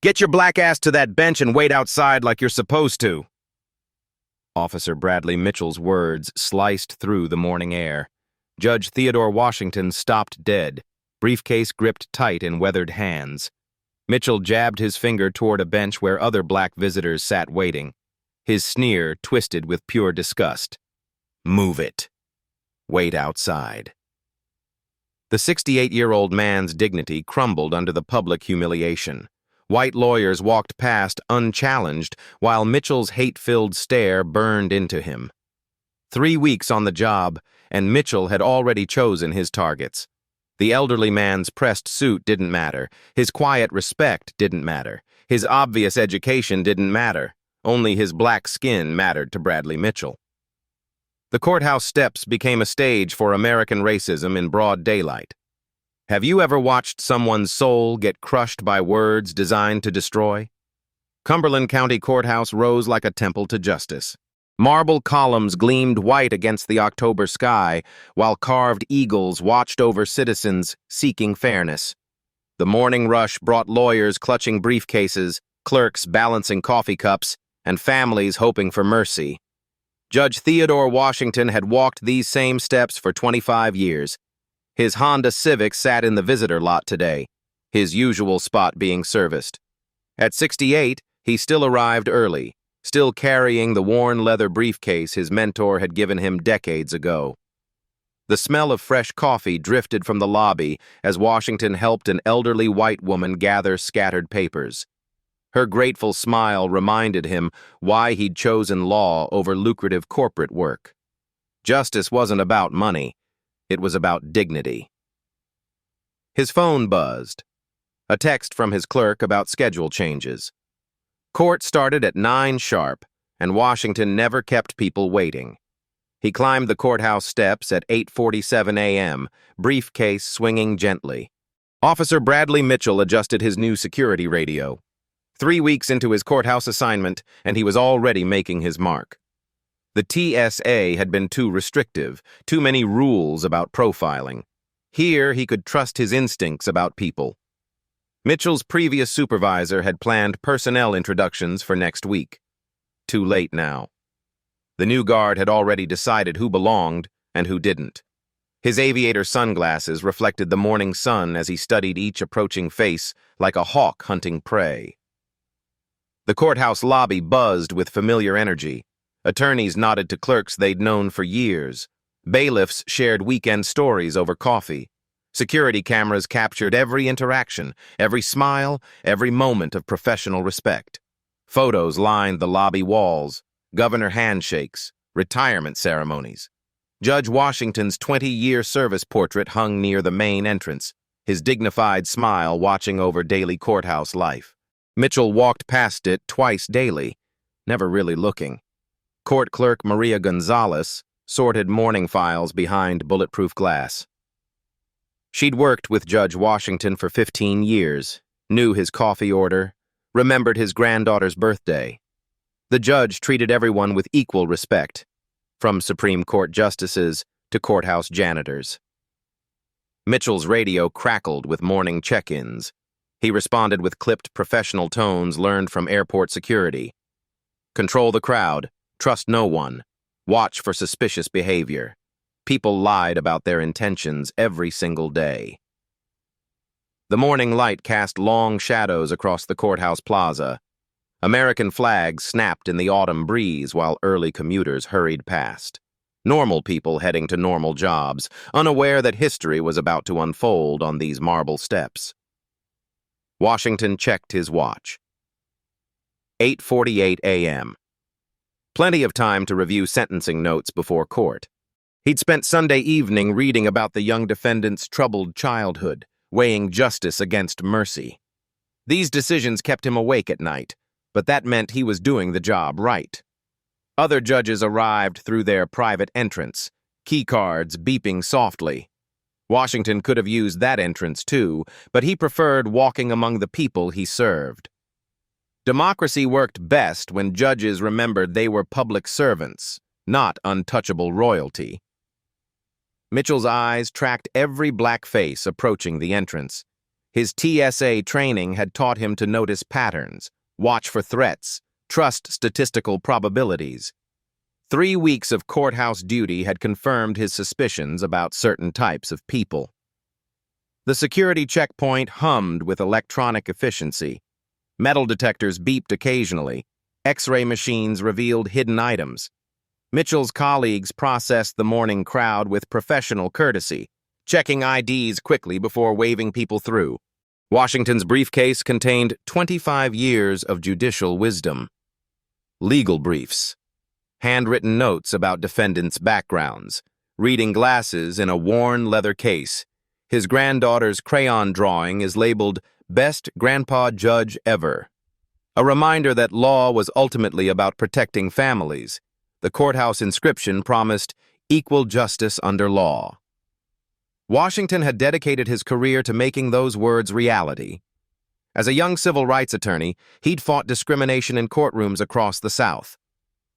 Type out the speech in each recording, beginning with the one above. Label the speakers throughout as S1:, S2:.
S1: Get your black ass to that bench and wait outside like you're supposed to." Officer Bradley Mitchell's words sliced through the morning air. Judge Theodore Washington stopped dead, briefcase gripped tight in weathered hands. Mitchell jabbed his finger toward a bench where other black visitors sat waiting. His sneer twisted with pure disgust. "Move it. Wait outside." The 68-year-old man's dignity crumbled under the public humiliation. White lawyers walked past unchallenged, while Mitchell's hate-filled stare burned into him. 3 weeks on the job, and Mitchell had already chosen his targets. The elderly man's pressed suit didn't matter. His quiet respect didn't matter. His obvious education didn't matter. Only his black skin mattered to Bradley Mitchell. The courthouse steps became a stage for American racism in broad daylight. Have you ever watched someone's soul get crushed by words designed to destroy? Cumberland County Courthouse rose like a temple to justice. Marble columns gleamed white against the October sky, while carved eagles watched over citizens seeking fairness. The morning rush brought lawyers clutching briefcases, clerks balancing coffee cups, and families hoping for mercy. Judge Theodore Washington had walked these same steps for 25 years. His Honda Civic sat in the visitor lot today, his usual spot being serviced. At 68, he still arrived early, still carrying the worn leather briefcase his mentor had given him decades ago. The smell of fresh coffee drifted from the lobby as Washington helped an elderly white woman gather scattered papers. Her grateful smile reminded him why he'd chosen law over lucrative corporate work. Justice wasn't about money. It was about dignity. His phone buzzed. A text from his clerk about schedule changes. Court started at 9 sharp, and Washington never kept people waiting. He climbed the courthouse steps at 8:47 a.m., briefcase swinging gently. Officer Bradley Mitchell adjusted his new security radio. 3 weeks into his courthouse assignment, and he was already making his mark. The TSA had been too restrictive, too many rules about profiling. Here, he could trust his instincts about people. Mitchell's previous supervisor had planned personnel introductions for next week. Too late now. The new guard had already decided who belonged and who didn't. His aviator sunglasses reflected the morning sun as he studied each approaching face like a hawk hunting prey. The courthouse lobby buzzed with familiar energy. Attorneys nodded to clerks they'd known for years. Bailiffs shared weekend stories over coffee. Security cameras captured every interaction, every smile, every moment of professional respect. Photos lined the lobby walls, governor handshakes, retirement ceremonies. Judge Washington's 20-year service portrait hung near the main entrance, his dignified smile watching over daily courthouse life. Mitchell walked past it twice daily, never really looking. Court clerk Maria Gonzalez sorted morning files behind bulletproof glass. She'd worked with Judge Washington for 15 years, knew his coffee order, remembered his granddaughter's birthday. The judge treated everyone with equal respect, from Supreme Court justices to courthouse janitors. Mitchell's radio crackled with morning check-ins. He responded with clipped professional tones learned from airport security. Control the crowd. Trust no one. Watch for suspicious behavior. People lied about their intentions every single day. The morning light cast long shadows across the courthouse plaza. American flags snapped in the autumn breeze while early commuters hurried past. Normal people heading to normal jobs, unaware that history was about to unfold on these marble steps. Washington checked his watch. 8:48 a.m. Plenty of time to review sentencing notes before court. He'd spent Sunday evening reading about the young defendant's troubled childhood, weighing justice against mercy. These decisions kept him awake at night, but that meant he was doing the job right. Other judges arrived through their private entrance, keycards beeping softly. Washington could have used that entrance too, but he preferred walking among the people he served. Democracy worked best when judges remembered they were public servants, not untouchable royalty. Mitchell's eyes tracked every black face approaching the entrance. His TSA training had taught him to notice patterns, watch for threats, trust statistical probabilities. 3 weeks of courthouse duty had confirmed his suspicions about certain types of people. The security checkpoint hummed with electronic efficiency. Metal detectors beeped occasionally. X-ray machines revealed hidden items. Mitchell's colleagues processed the morning crowd with professional courtesy, checking IDs quickly before waving people through. Washington's briefcase contained 25 years of judicial wisdom. Legal briefs, handwritten notes about defendants' backgrounds, reading glasses in a worn leather case. His granddaughter's crayon drawing is labeled Best Grandpa Judge Ever. A reminder that law was ultimately about protecting families. The courthouse inscription promised equal justice under law. Washington had dedicated his career to making those words reality. As a young civil rights attorney, he'd fought discrimination in courtrooms across the South.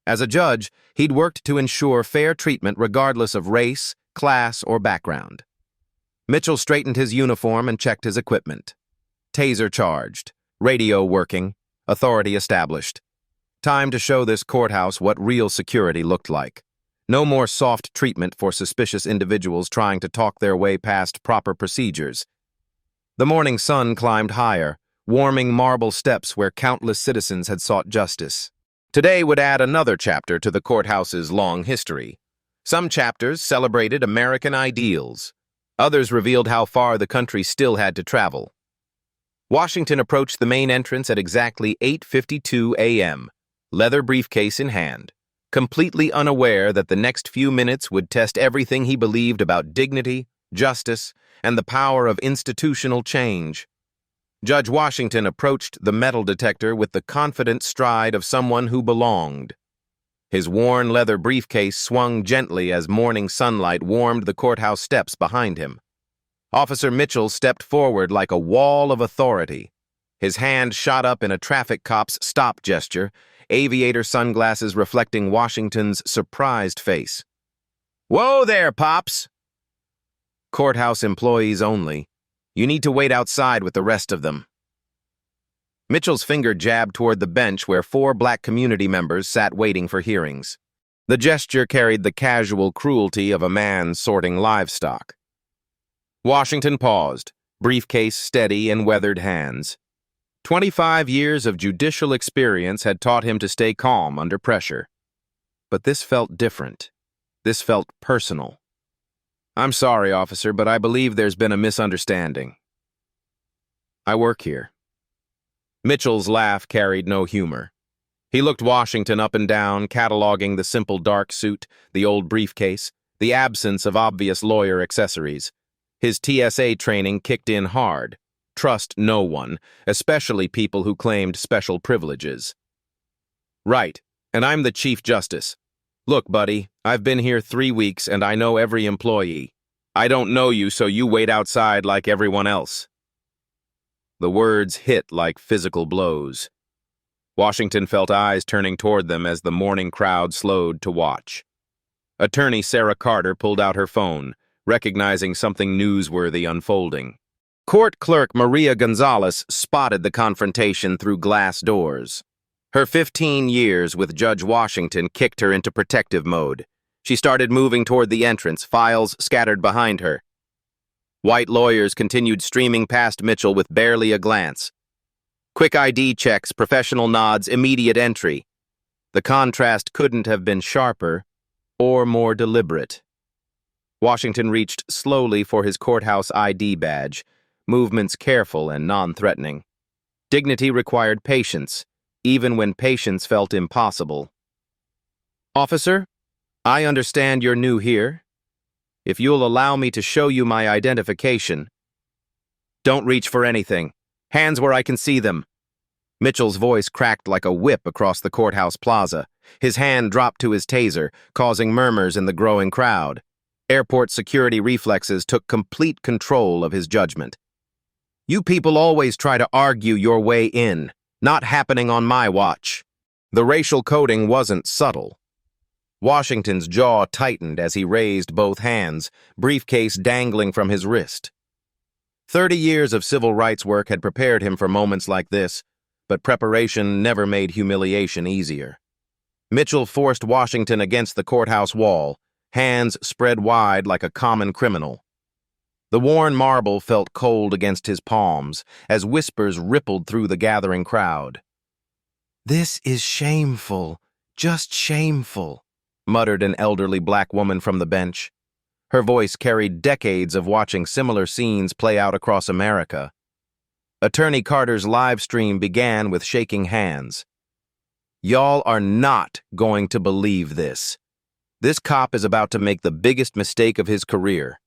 S1: As a judge, he'd worked to ensure fair treatment regardless of race, class, or background. Mitchell straightened his uniform and checked his equipment. Taser charged, radio working, authority established. Time to show this courthouse what real security looked like. No more soft treatment for suspicious individuals trying to talk their way past proper procedures. The morning sun climbed higher, warming marble steps where countless citizens had sought justice. Today would add another chapter to the courthouse's long history. Some chapters celebrated American ideals. Others revealed how far the country still had to travel. Washington approached the main entrance at exactly 8:52 a.m., leather briefcase in hand, completely unaware that the next few minutes would test everything he believed about dignity, justice, and the power of institutional change. Judge Washington approached the metal detector with the confident stride of someone who belonged. His worn leather briefcase swung gently as morning sunlight warmed the courthouse steps behind him. Officer Mitchell stepped forward like a wall of authority. His hand shot up in a traffic cop's stop gesture, aviator sunglasses reflecting Washington's surprised face. "Whoa there, Pops!" "Courthouse employees only. You need to wait outside with the rest of them." Mitchell's finger jabbed toward the bench where 4 black community members sat waiting for hearings. The gesture carried the casual cruelty of a man sorting livestock. Washington paused, briefcase steady in weathered hands. 25 years of judicial experience had taught him to stay calm under pressure. But this felt different. This felt personal. "I'm sorry, officer, but I believe there's been a misunderstanding. I work here." Mitchell's laugh carried no humor. He looked Washington up and down, cataloging the simple dark suit, the old briefcase, the absence of obvious lawyer accessories. His TSA training kicked in hard. Trust no one, especially people who claimed special privileges. "Right, and I'm the Chief Justice. Look, buddy, I've been here 3 weeks and I know every employee. I don't know you, so you wait outside like everyone else." The words hit like physical blows. Washington felt eyes turning toward them as the morning crowd slowed to watch. Attorney Sarah Carter pulled out her phone, recognizing something newsworthy unfolding. Court clerk Maria Gonzalez spotted the confrontation through glass doors. Her 15 years with Judge Washington kicked her into protective mode. She started moving toward the entrance, files scattered behind her. White lawyers continued streaming past Mitchell with barely a glance. Quick ID checks, professional nods, immediate entry. The contrast couldn't have been sharper or more deliberate. Washington reached slowly for his courthouse ID badge, movements careful and non-threatening. Dignity required patience, even when patience felt impossible. "Officer, I understand you're new here. If you'll allow me to show you my identification." "Don't reach for anything. Hands where I can see them." Mitchell's voice cracked like a whip across the courthouse plaza. His hand dropped to his taser, causing murmurs in the growing crowd. Airport security reflexes took complete control of his judgment. "You people always try to argue your way in. Not happening on my watch." The racial coding wasn't subtle. Washington's jaw tightened as he raised both hands, briefcase dangling from his wrist. 30 years of civil rights work had prepared him for moments like this, but preparation never made humiliation easier. Mitchell forced Washington against the courthouse wall, hands spread wide like a common criminal. The worn marble felt cold against his palms as whispers rippled through the gathering crowd. "This is shameful, just shameful," muttered an elderly black woman from the bench. Her voice carried decades of watching similar scenes play out across America. Attorney Carter's live stream began with shaking hands. "Y'all are not going to believe this. This cop is about to make the biggest mistake of his career."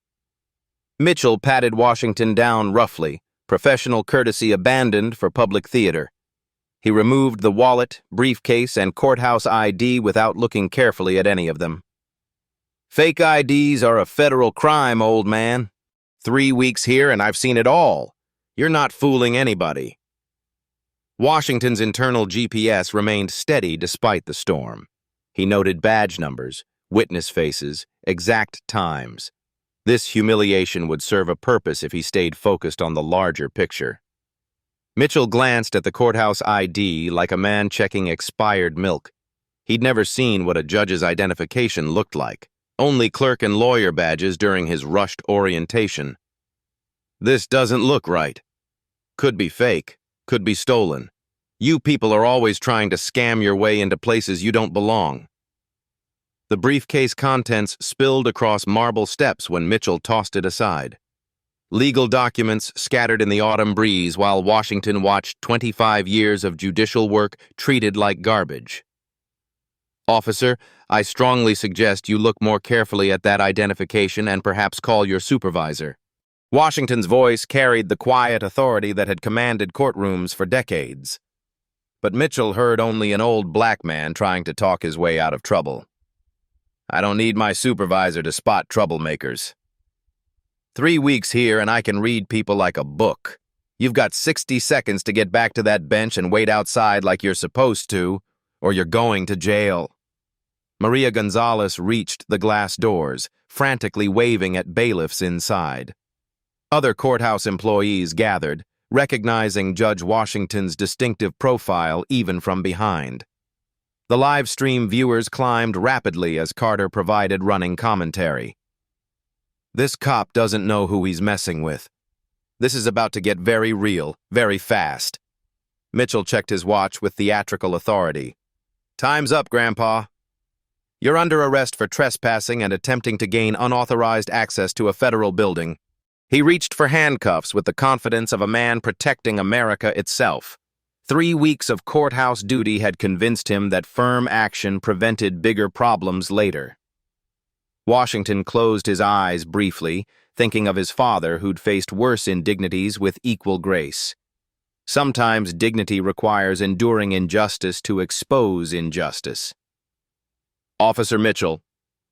S1: Mitchell patted Washington down roughly, professional courtesy abandoned for public theater. He removed the wallet, briefcase, and courthouse ID without looking carefully at any of them. "Fake IDs are a federal crime, old man. 3 weeks here and I've seen it all. You're not fooling anybody." Washington's internal GPS remained steady despite the storm. He noted badge numbers, witness faces, exact times. This humiliation would serve a purpose if he stayed focused on the larger picture. Mitchell glanced at the courthouse ID like a man checking expired milk. He'd never seen what a judge's identification looked like, only clerk and lawyer badges during his rushed orientation. "This doesn't look right. Could be fake, could be stolen. You people are always trying to scam your way into places you don't belong." The briefcase contents spilled across marble steps when Mitchell tossed it aside. Legal documents scattered in the autumn breeze while Washington watched 25 years of judicial work treated like garbage. "Officer, I strongly suggest you look more carefully at that identification and perhaps call your supervisor." Washington's voice carried the quiet authority that had commanded courtrooms for decades. But Mitchell heard only an old black man trying to talk his way out of trouble. "I don't need my supervisor to spot troublemakers. 3 weeks here and I can read people like a book. You've got 60 seconds to get back to that bench and wait outside like you're supposed to, or you're going to jail." Maria Gonzalez reached the glass doors, frantically waving at bailiffs inside. Other courthouse employees gathered, recognizing Judge Washington's distinctive profile even from behind. The live stream viewers climbed rapidly as Carter provided running commentary. "This cop doesn't know who he's messing with. This is about to get very real, very fast." Mitchell checked his watch with theatrical authority. "Time's up, Grandpa. You're under arrest for trespassing and attempting to gain unauthorized access to a federal building." He reached for handcuffs with the confidence of a man protecting America itself. 3 weeks of courthouse duty had convinced him that firm action prevented bigger problems later. Washington closed his eyes briefly, thinking of his father who'd faced worse indignities with equal grace. Sometimes dignity requires enduring injustice to expose injustice. "Officer Mitchell,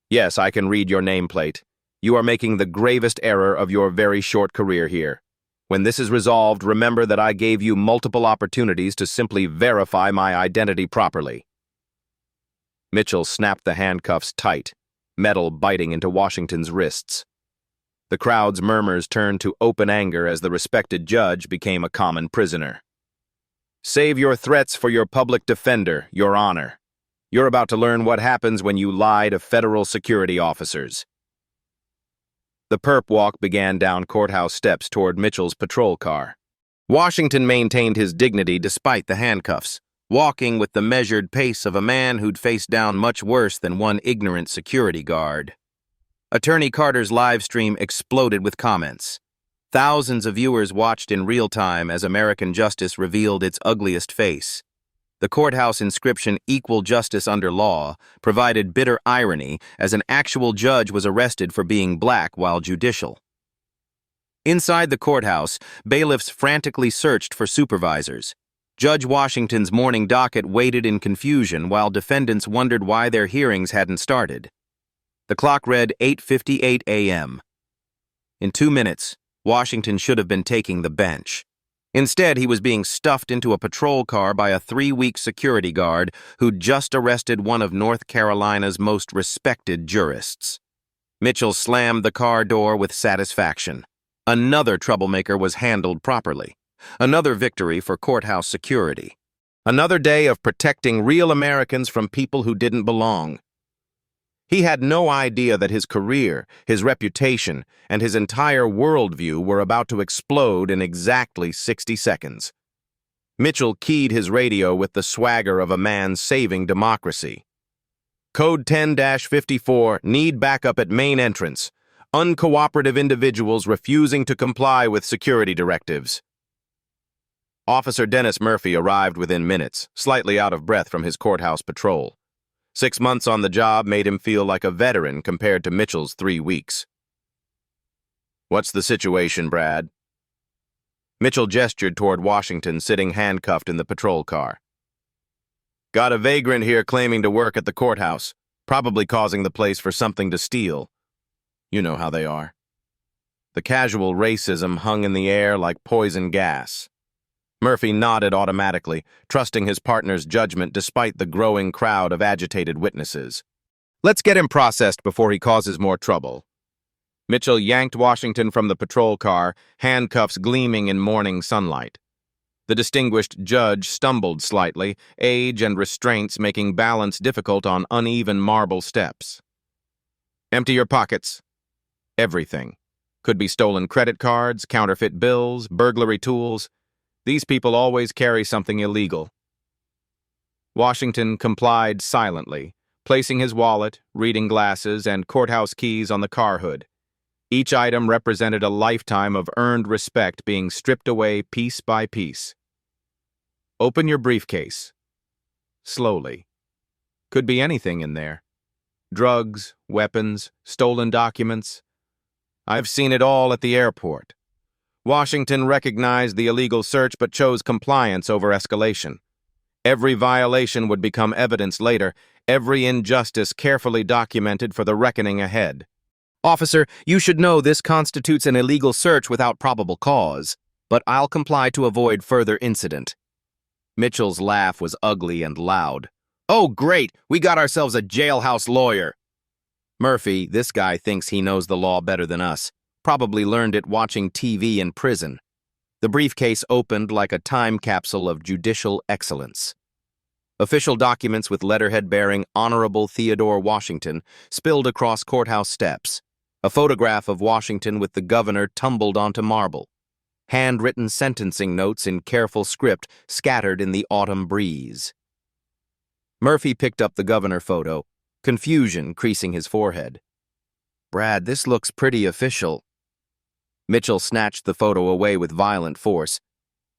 S1: yes, I can read your nameplate. You are making the gravest error of your very short career here. When this is resolved, remember that I gave you multiple opportunities to simply verify my identity properly." Mitchell snapped the handcuffs tight, metal biting into Washington's wrists. The crowd's murmurs turned to open anger as the respected judge became a common prisoner. "Save your threats for your public defender, Your Honor. You're about to learn what happens when you lie to federal security officers." The perp walk began down courthouse steps toward Mitchell's patrol car. Washington maintained his dignity despite the handcuffs, walking with the measured pace of a man who'd faced down much worse than one ignorant security guard. Attorney Carter's live stream exploded with comments. Thousands of viewers watched in real time as American justice revealed its ugliest face. The courthouse inscription, "Equal Justice Under Law," provided bitter irony as an actual judge was arrested for being black while judicial. Inside the courthouse, bailiffs frantically searched for supervisors. Judge Washington's morning docket waited in confusion while defendants wondered why their hearings hadn't started. The clock read 8:58 a.m. In 2 minutes, Washington should have been taking the bench. Instead, he was being stuffed into a patrol car by a 3-week security guard who'd just arrested one of North Carolina's most respected jurists. Mitchell slammed the car door with satisfaction. Another troublemaker was handled properly. Another victory for courthouse security. Another day of protecting real Americans from people who didn't belong. He had no idea that his career, his reputation, and his entire worldview were about to explode in exactly 60 seconds. Mitchell keyed his radio with the swagger of a man saving democracy. Code 10-54, need backup at main entrance. Uncooperative individuals refusing to comply with security directives. Officer Dennis Murphy arrived within minutes, slightly out of breath from his courthouse patrol. 6 months on the job made him feel like a veteran compared to Mitchell's 3 weeks. "What's the situation, Brad?" Mitchell gestured toward Washington, sitting handcuffed in the patrol car. "Got a vagrant here claiming to work at the courthouse, probably causing the place for something to steal. You know how they are." The casual racism hung in the air like poison gas. Murphy nodded automatically, trusting his partner's judgment despite the growing crowd of agitated witnesses. "Let's get him processed before he causes more trouble." Mitchell yanked Washington from the patrol car, handcuffs gleaming in morning sunlight. The distinguished judge stumbled slightly, age and restraints making balance difficult on uneven marble steps. "Empty your pockets." Everything. Could be stolen credit cards, counterfeit bills, burglary tools. These people always carry something illegal. Washington complied silently, placing his wallet, reading glasses, and courthouse keys on the car hood. Each item represented a lifetime of earned respect being stripped away piece by piece. "Open your briefcase." Slowly. Could be anything in there. Drugs, weapons, stolen documents. I've seen it all at the airport. Washington recognized the illegal search but chose compliance over escalation. Every violation would become evidence later, every injustice carefully documented for the reckoning ahead. "Officer, you should know this constitutes an illegal search without probable cause, but I'll comply to avoid further incident." Mitchell's laugh was ugly and loud. "Oh, great! We got ourselves a jailhouse lawyer." "Murphy, this guy thinks he knows the law better than us. Probably learned it watching TV in prison." The briefcase opened like a time capsule of judicial excellence. Official documents with letterhead bearing Honorable Theodore Washington spilled across courthouse steps. A photograph of Washington with the governor tumbled onto marble. Handwritten sentencing notes in careful script scattered in the autumn breeze. Murphy picked up the governor photo, confusion creasing his forehead. "Brad, this looks pretty official." Mitchell snatched the photo away with violent force.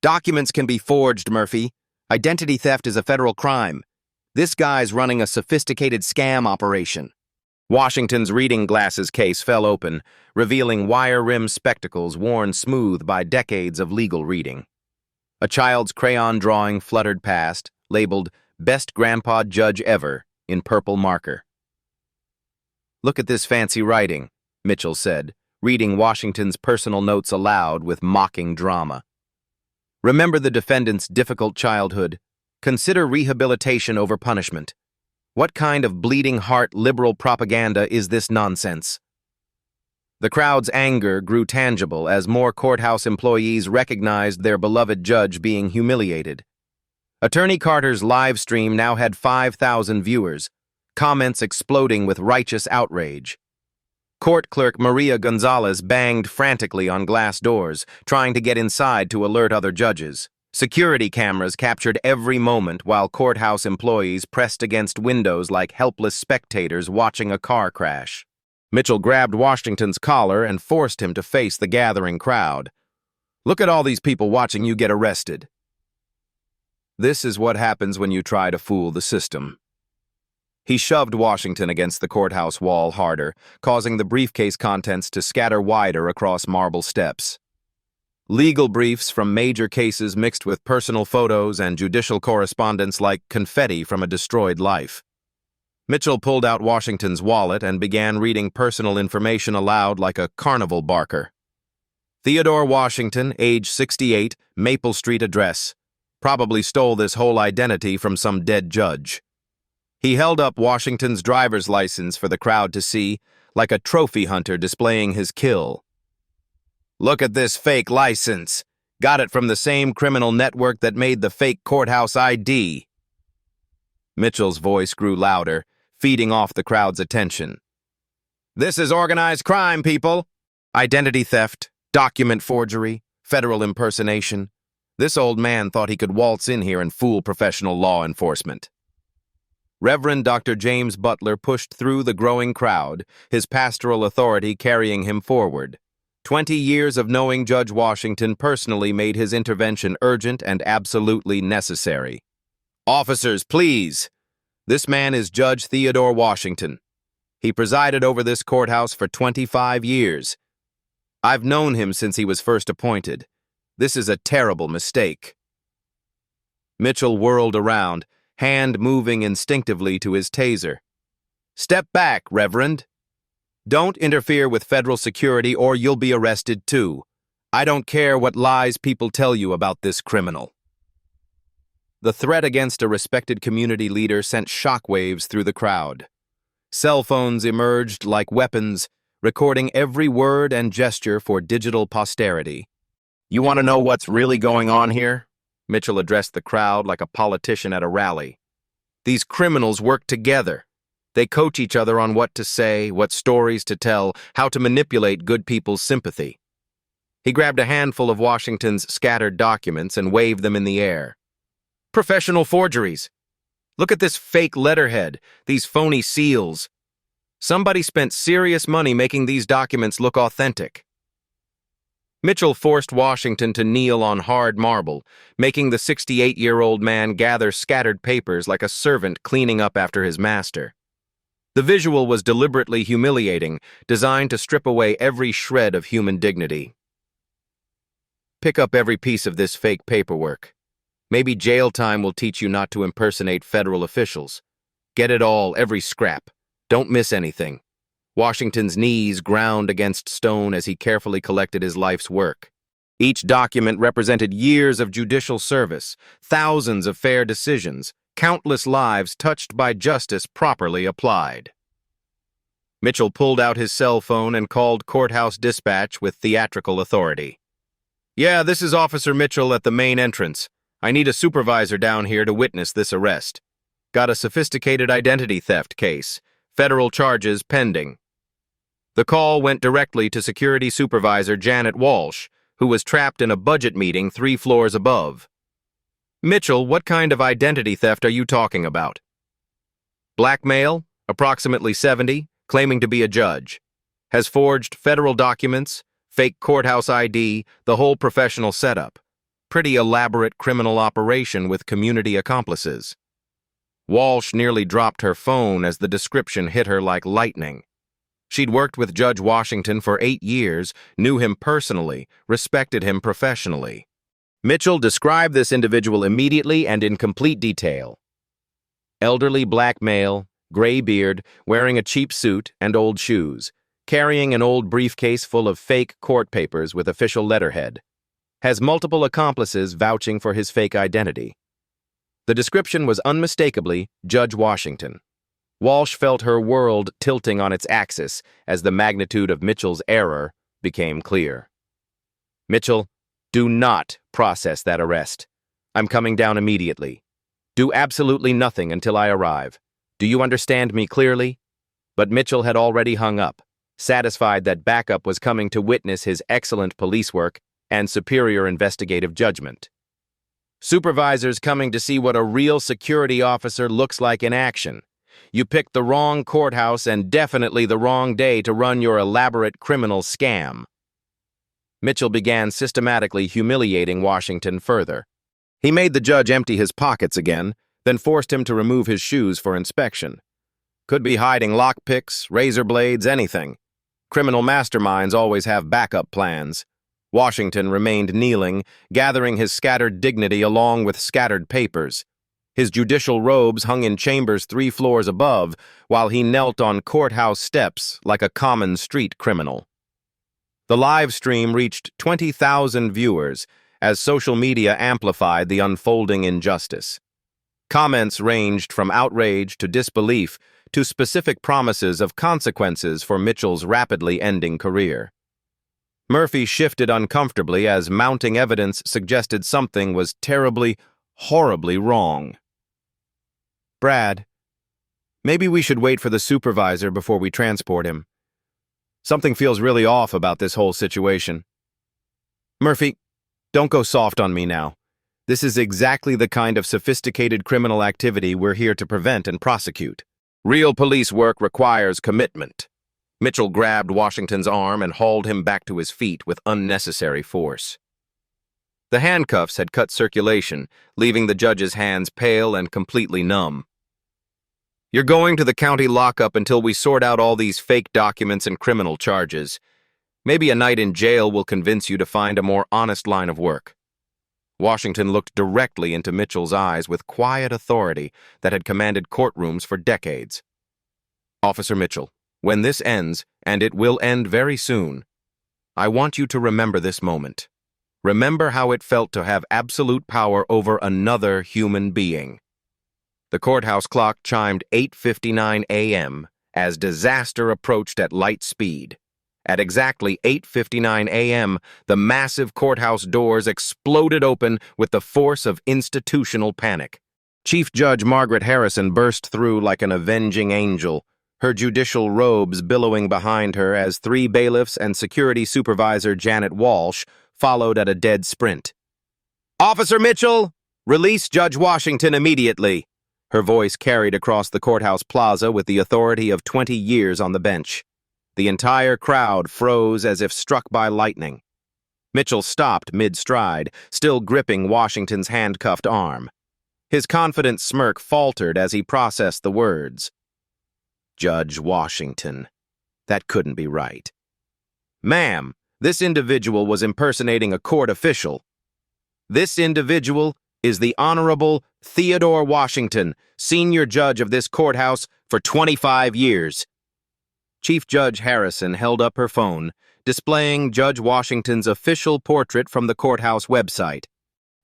S1: "Documents can be forged, Murphy. Identity theft is a federal crime. This guy's running a sophisticated scam operation." Washington's reading glasses case fell open, revealing wire-rimmed spectacles worn smooth by decades of legal reading. A child's crayon drawing fluttered past, labeled "Best Grandpa Judge Ever" in purple marker. "Look at this fancy writing," Mitchell said, reading Washington's personal notes aloud with mocking drama. "Remember the defendant's difficult childhood. Consider rehabilitation over punishment. What kind of bleeding heart liberal propaganda is this nonsense?" The crowd's anger grew tangible as more courthouse employees recognized their beloved judge being humiliated. Attorney Carter's live stream now had 5,000 viewers, comments exploding with righteous outrage. Court clerk Maria Gonzalez banged frantically on glass doors, trying to get inside to alert other judges. Security cameras captured every moment while courthouse employees pressed against windows like helpless spectators watching a car crash. Mitchell grabbed Washington's collar and forced him to face the gathering crowd. "Look at all these people watching you get arrested." This is what happens when you try to fool the system. He shoved Washington against the courthouse wall harder, causing the briefcase contents to scatter wider across marble steps. Legal briefs from major cases mixed with personal photos and judicial correspondence like confetti from a destroyed life. Mitchell pulled out Washington's wallet and began reading personal information aloud like a carnival barker. Theodore Washington, age 68, Maple Street address. Probably stole this whole identity from some dead judge. He held up Washington's driver's license for the crowd to see, like a trophy hunter displaying his kill. Look at this fake license. Got it from the same criminal network that made the fake courthouse ID. Mitchell's voice grew louder, feeding off the crowd's attention. This is organized crime, people. Identity theft, document forgery, federal impersonation. This old man thought he could waltz in here and fool professional law enforcement. Reverend Dr. James Butler pushed through the growing crowd, his pastoral authority carrying him forward. 20 years of knowing Judge Washington personally made his intervention urgent and absolutely necessary. Officers, please! This man is Judge Theodore Washington. He presided over this courthouse for 25 years. I've known him since he was first appointed. This is a terrible mistake. Mitchell whirled around, hand moving instinctively to his taser. Step back, Reverend. Don't interfere with federal security or you'll be arrested too. I don't care what lies people tell you about this criminal. The threat against a respected community leader sent shockwaves through the crowd. Cell phones emerged like weapons, recording every word and gesture for digital posterity. You want to know what's really going on here? Mitchell addressed the crowd like a politician at a rally. These criminals work together. They coach each other on what to say, what stories to tell, how to manipulate good people's sympathy. He grabbed a handful of Washington's scattered documents and waved them in the air. Professional forgeries. Look at this fake letterhead, these phony seals. Somebody spent serious money making these documents look authentic. Mitchell forced Washington to kneel on hard marble, making the 68-year-old man gather scattered papers like a servant cleaning up after his master. The visual was deliberately humiliating, designed to strip away every shred of human dignity. Pick up every piece of this fake paperwork. Maybe jail time will teach you not to impersonate federal officials. Get it all, every scrap. Don't miss anything. Washington's knees ground against stone as he carefully collected his life's work. Each document represented years of judicial service, thousands of fair decisions, countless lives touched by justice properly applied. Mitchell pulled out his cell phone and called courthouse dispatch with theatrical authority. Yeah, this is Officer Mitchell at the main entrance. I need a supervisor down here to witness this arrest. Got a sophisticated identity theft case. Federal charges pending. The call went directly to Security Supervisor Janet Walsh, who was trapped in a budget meeting 3 floors above. Mitchell, what kind of identity theft are you talking about? Black male, approximately 70, claiming to be a judge. Has forged federal documents, fake courthouse ID, the whole professional setup. Pretty elaborate criminal operation with community accomplices. Walsh nearly dropped her phone as the description hit her like lightning. She'd worked with Judge Washington for 8 years, knew him personally, respected him professionally. Mitchell described this individual immediately and in complete detail. Elderly black male, gray beard, wearing a cheap suit and old shoes, carrying an old briefcase full of fake court papers with official letterhead. Has multiple accomplices vouching for his fake identity. The description was unmistakably Judge Washington. Walsh felt her world tilting on its axis as the magnitude of Mitchell's error became clear. Mitchell, do not process that arrest. I'm coming down immediately. Do absolutely nothing until I arrive. Do you understand me clearly? But Mitchell had already hung up, satisfied that backup was coming to witness his excellent police work and superior investigative judgment. Supervisors coming to see what a real security officer looks like in action. You picked the wrong courthouse and definitely the wrong day to run your elaborate criminal scam. Mitchell began systematically humiliating Washington further. He made the judge empty his pockets again, then forced him to remove his shoes for inspection. Could be hiding lockpicks, razor blades, anything. Criminal masterminds always have backup plans. Washington remained kneeling, gathering his scattered dignity along with scattered papers. His judicial robes hung in chambers 3 floors above, while he knelt on courthouse steps like a common street criminal. The live stream reached 20,000 viewers as social media amplified the unfolding injustice. Comments ranged from outrage to disbelief to specific promises of consequences for Mitchell's rapidly ending career. Murphy shifted uncomfortably as mounting evidence suggested something was terribly, horribly wrong. Brad, maybe we should wait for the supervisor before we transport him. Something feels really off about this whole situation. Murphy, don't go soft on me now. This is exactly the kind of sophisticated criminal activity we're here to prevent and prosecute. Real police work requires commitment. Mitchell grabbed Washington's arm and hauled him back to his feet with unnecessary force. The handcuffs had cut circulation, leaving the judge's hands pale and completely numb. You're going to the county lockup until we sort out all these fake documents and criminal charges. Maybe a night in jail will convince you to find a more honest line of work. Washington looked directly into Mitchell's eyes with quiet authority that had commanded courtrooms for decades. Officer Mitchell, when this ends, and it will end very soon, I want you to remember this moment. Remember how it felt to have absolute power over another human being. The courthouse clock chimed 8:59 a.m. as disaster approached at light speed. At exactly 8:59 a.m., the massive courthouse doors exploded open with the force of institutional panic. Chief Judge Margaret Harrison burst through like an avenging angel, her judicial robes billowing behind her as 3 bailiffs and security supervisor Janet Walsh followed at a dead sprint. Officer Mitchell, release Judge Washington immediately. Her voice carried across the courthouse plaza with the authority of 20 years on the bench. The entire crowd froze as if struck by lightning. Mitchell stopped mid-stride, still gripping Washington's handcuffed arm. His confident smirk faltered as he processed the words. Judge Washington. That couldn't be right. Ma'am, this individual was impersonating a court official. This individual is the Honorable Theodore Washington, senior judge of this courthouse for 25 years. Chief Judge Harrison held up her phone, displaying Judge Washington's official portrait from the courthouse website.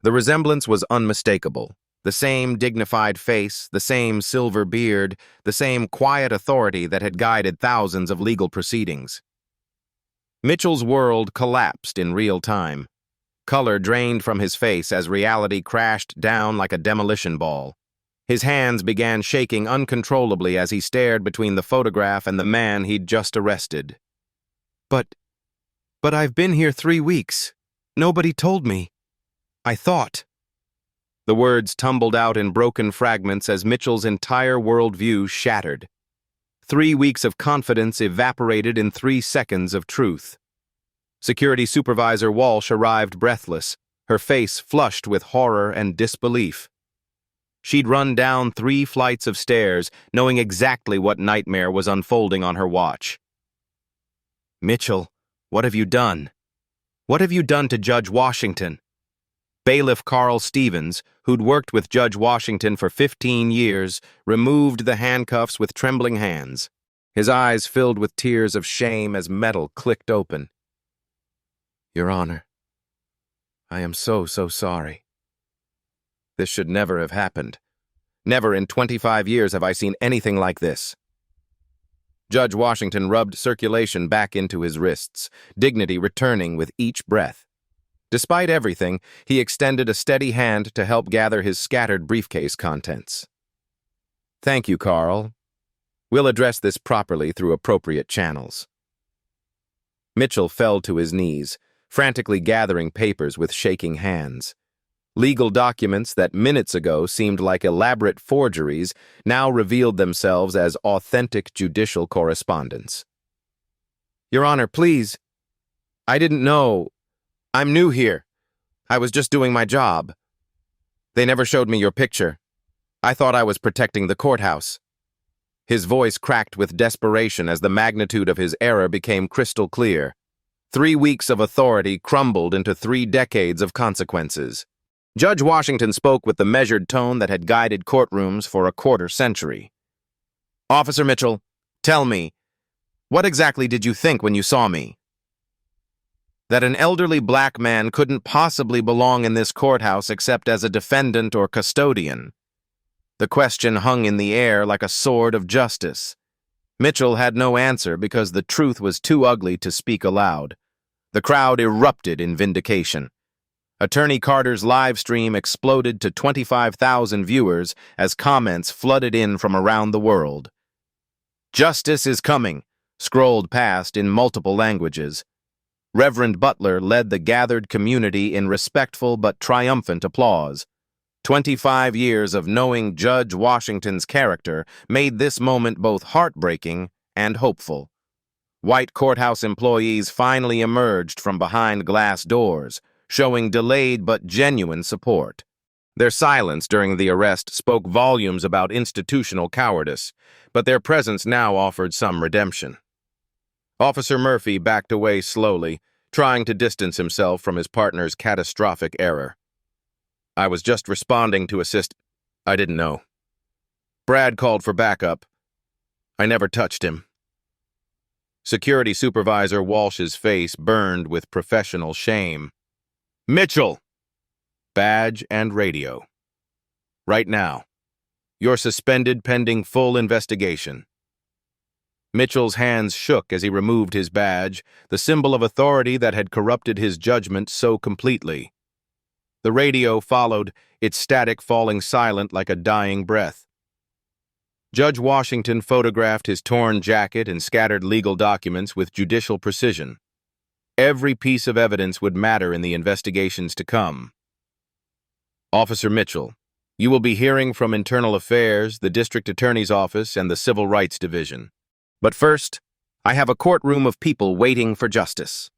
S1: The resemblance was unmistakable. The same dignified face, the same silver beard, the same quiet authority that had guided thousands of legal proceedings. Mitchell's world collapsed in real time. Color drained from his face as reality crashed down like a demolition ball. His hands began shaking uncontrollably as he stared between the photograph and the man he'd just arrested. But I've been here 3 weeks. Nobody told me. I thought. The words tumbled out in broken fragments as Mitchell's entire worldview shattered. 3 weeks of confidence evaporated in 3 seconds of truth. Security Supervisor Walsh arrived breathless, her face flushed with horror and disbelief. She'd run down 3 flights of stairs, knowing exactly what nightmare was unfolding on her watch. Mitchell, what have you done? What have you done to Judge Washington? Bailiff Carl Stevens, who'd worked with Judge Washington for 15 years, removed the handcuffs with trembling hands. His eyes filled with tears of shame as metal clicked open. Your Honor, I am so sorry. This should never have happened. Never in 25 years have I seen anything like this. Judge Washington rubbed circulation back into his wrists, dignity returning with each breath. Despite everything, he extended a steady hand to help gather his scattered briefcase contents. Thank you, Carl. We'll address this properly through appropriate channels. Mitchell fell to his knees, frantically gathering papers with shaking hands. Legal documents that minutes ago seemed like elaborate forgeries now revealed themselves as authentic judicial correspondence. Your Honor, please. I didn't know. I'm new here. I was just doing my job. They never showed me your picture. I thought I was protecting the courthouse. His voice cracked with desperation as the magnitude of his error became crystal clear. 3 weeks of authority crumbled into 3 decades of consequences. Judge Washington spoke with the measured tone that had guided courtrooms for a quarter century. Officer Mitchell, tell me, what exactly did you think when you saw me? That an elderly black man couldn't possibly belong in this courthouse except as a defendant or custodian. The question hung in the air like a sword of justice. Mitchell had no answer because the truth was too ugly to speak aloud. The crowd erupted in vindication. Attorney Carter's live stream exploded to 25,000 viewers as comments flooded in from around the world. "Justice is coming," scrolled past in multiple languages. Reverend Butler led the gathered community in respectful but triumphant applause. 25 years of knowing Judge Washington's character made this moment both heartbreaking and hopeful. White courthouse employees finally emerged from behind glass doors, showing delayed but genuine support. Their silence during the arrest spoke volumes about institutional cowardice, but their presence now offered some redemption. Officer Murphy backed away slowly, trying to distance himself from his partner's catastrophic error. "I was just responding to assist. I didn't know. Brad called for backup. I never touched him." Security Supervisor Walsh's face burned with professional shame. "Mitchell!" Badge and radio. "Right now. You're suspended pending full investigation." Mitchell's hands shook as he removed his badge, the symbol of authority that had corrupted his judgment so completely. The radio followed, its static falling silent like a dying breath. Judge Washington photographed his torn jacket and scattered legal documents with judicial precision. Every piece of evidence would matter in the investigations to come. "Officer Mitchell, you will be hearing from Internal Affairs, the District Attorney's Office, and the Civil Rights Division. But first, I have a courtroom of people waiting for justice."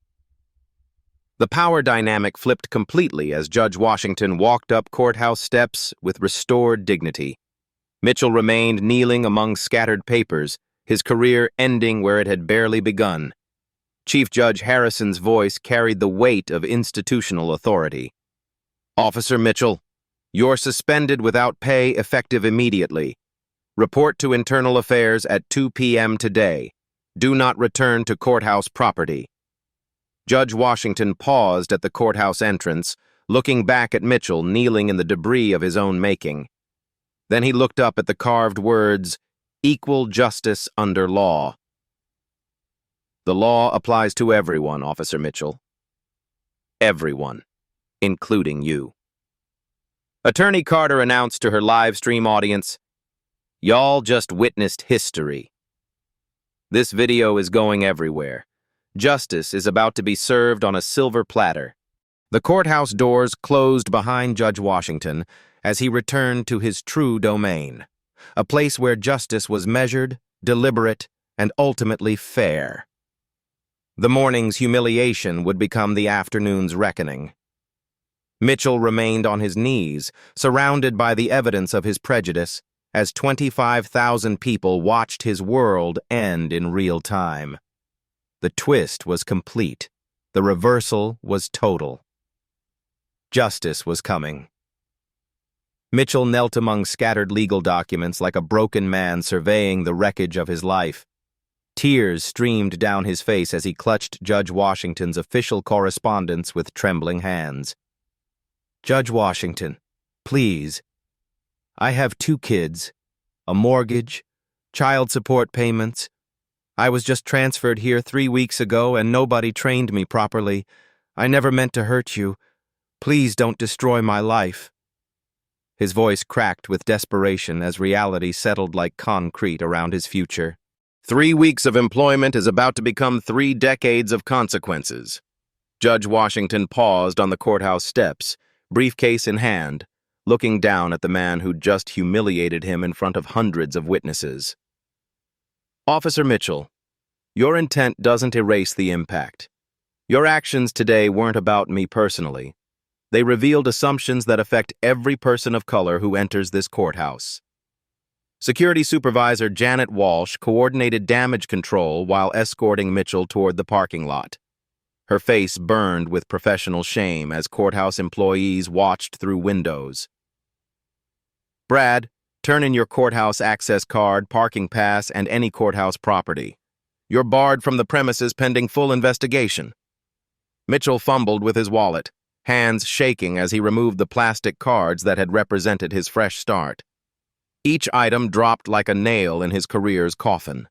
S1: The power dynamic flipped completely as Judge Washington walked up courthouse steps with restored dignity. Mitchell remained kneeling among scattered papers, his career ending where it had barely begun. Chief Judge Harrison's voice carried the weight of institutional authority. "Officer Mitchell, you're suspended without pay effective immediately. Report to Internal Affairs at 2 p.m. today. Do not return to courthouse property." Judge Washington paused at the courthouse entrance, looking back at Mitchell kneeling in the debris of his own making. Then he looked up at the carved words, "Equal justice under law." "The law applies to everyone, Officer Mitchell. Everyone, including you." Attorney Carter announced to her live stream audience, "Y'all just witnessed history. This video is going everywhere. Justice is about to be served on a silver platter." The courthouse doors closed behind Judge Washington as he returned to his true domain, a place where justice was measured, deliberate, and ultimately fair. The morning's humiliation would become the afternoon's reckoning. Mitchell remained on his knees, surrounded by the evidence of his prejudice, as 25,000 people watched his world end in real time. The twist was complete. The reversal was total. Justice was coming. Mitchell knelt among scattered legal documents like a broken man surveying the wreckage of his life. Tears streamed down his face as he clutched Judge Washington's official correspondence with trembling hands. "Judge Washington, please. I have 2 kids, a mortgage, child support payments. I was just transferred here 3 weeks ago and nobody trained me properly. I never meant to hurt you. Please don't destroy my life." His voice cracked with desperation as reality settled like concrete around his future. 3 weeks of employment is about to become 3 decades of consequences. Judge Washington paused on the courthouse steps, briefcase in hand, looking down at the man who'd just humiliated him in front of hundreds of witnesses. "Officer Mitchell, your intent doesn't erase the impact. Your actions today weren't about me personally. They revealed assumptions that affect every person of color who enters this courthouse." Security Supervisor Janet Walsh coordinated damage control while escorting Mitchell toward the parking lot. Her face burned with professional shame as courthouse employees watched through windows. "Brad, turn in your courthouse access card, parking pass, and any courthouse property. You're barred from the premises pending full investigation." Mitchell fumbled with his wallet, hands shaking as he removed the plastic cards that had represented his fresh start. Each item dropped like a nail in his career's coffin.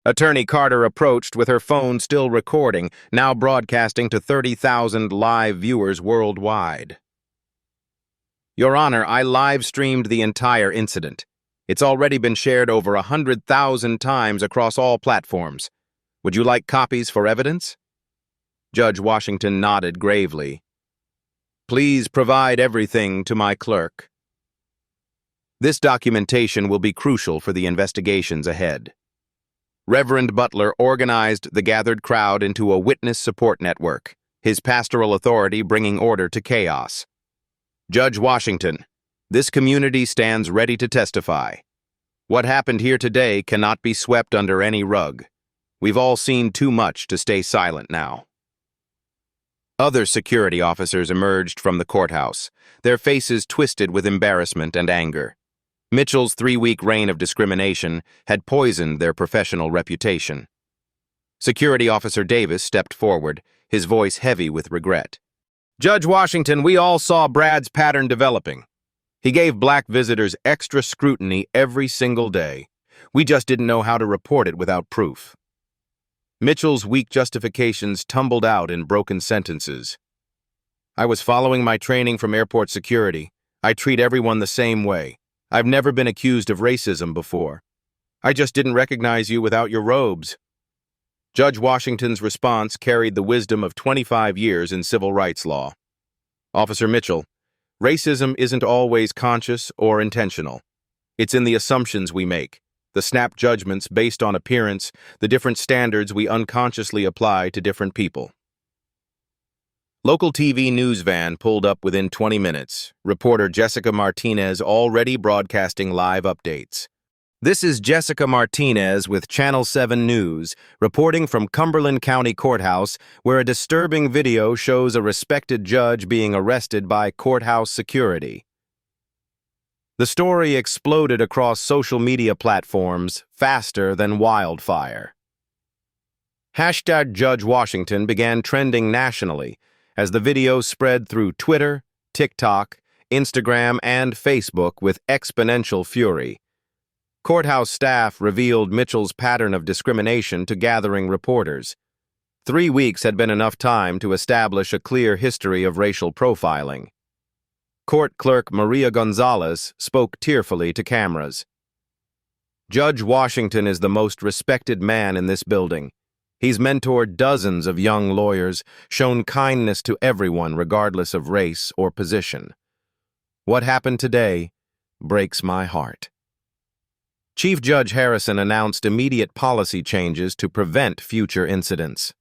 S1: Attorney Carter approached with her phone still recording, now broadcasting to 30,000 live viewers worldwide. Your Honor, I live-streamed the entire incident. It's already been shared over 100,000 times across all platforms. Would you like copies for evidence? Judge Washington nodded gravely. Please provide everything to my clerk. This documentation will be crucial for the investigations ahead. Reverend Butler organized the gathered crowd into a witness support network, his pastoral authority bringing order to chaos. Judge Washington, this community stands ready to testify. What happened here today cannot be swept under any rug. We've all seen too much to stay silent now. Other security officers emerged from the courthouse, their faces twisted with embarrassment and anger. Mitchell's 3-week reign of discrimination had poisoned their professional reputation. Security Officer Davis stepped forward, his voice heavy with regret. Judge Washington, we all saw Brad's pattern developing. He gave black visitors extra scrutiny every single day. We just didn't know how to report it without proof. Mitchell's weak justifications tumbled out in broken sentences. I was following my training from airport security. I treat everyone the same way. I've never been accused of racism before. I just didn't recognize you without your robes. Judge Washington's response carried the wisdom of 25 years in civil rights law. Officer Mitchell, racism isn't always conscious or intentional. It's in the assumptions we make, the snap judgments based on appearance, the different standards we unconsciously apply to different people. Local TV news van pulled up within 20 minutes. Reporter Jessica Martinez already broadcasting live updates. This is Jessica Martinez with Channel 7 News, reporting from Cumberland County Courthouse, where a disturbing video shows a respected judge being arrested by courthouse security. The story exploded across social media platforms faster than wildfire. Hashtag Judge Washington began trending nationally, as the video spread through Twitter, TikTok, Instagram, and Facebook with exponential fury. Courthouse staff revealed Mitchell's pattern of discrimination to gathering reporters. 3 weeks had been enough time to establish a clear history of racial profiling. Court clerk Maria Gonzalez spoke tearfully to cameras. Judge Washington is the most respected man in this building. He's mentored dozens of young lawyers, shown kindness to everyone regardless of race or position. What happened today breaks my heart. Chief Judge Harrison announced immediate policy changes to prevent future incidents.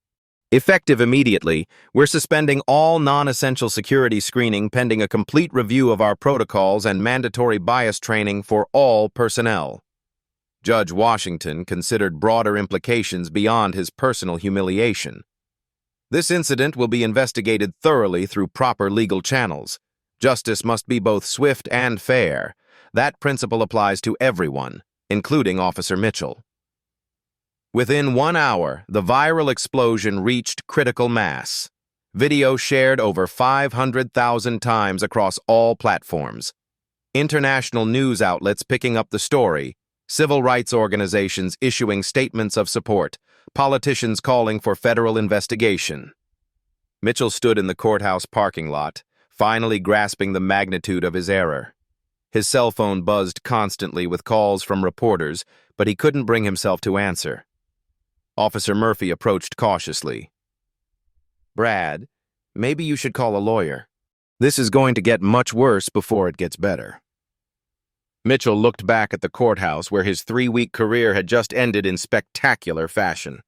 S1: Effective immediately, we're suspending all non-essential security screening pending a complete review of our protocols and mandatory bias training for all personnel. Judge Washington considered broader implications beyond his personal humiliation. This incident will be investigated thoroughly through proper legal channels. Justice must be both swift and fair. That principle applies to everyone, including Officer Mitchell. Within 1 hour, the viral explosion reached critical mass. Video shared over 500,000 times across all platforms. International news outlets picking up the story, civil rights organizations issuing statements of support, politicians calling for federal investigation. Mitchell stood in the courthouse parking lot, finally grasping the magnitude of his error. His cell phone buzzed constantly with calls from reporters, but he couldn't bring himself to answer. Officer Murphy approached cautiously. Brad, maybe you should call a lawyer. This is going to get much worse before it gets better. Mitchell looked back at the courthouse where his 3-week career had just ended in spectacular fashion.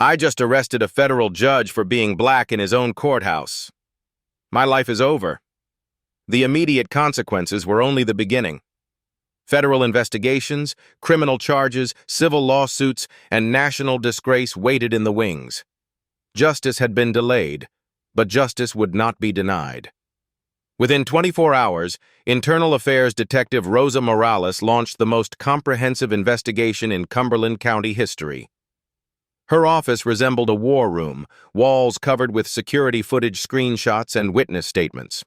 S1: I just arrested a federal judge for being black in his own courthouse. My life is over. The immediate consequences were only the beginning. Federal investigations, criminal charges, civil lawsuits, and national disgrace waited in the wings. Justice had been delayed, but justice would not be denied. Within 24 hours, Internal Affairs Detective Rosa Morales launched the most comprehensive investigation in Cumberland County history. Her office resembled a war room, walls covered with security footage screenshots and witness statements.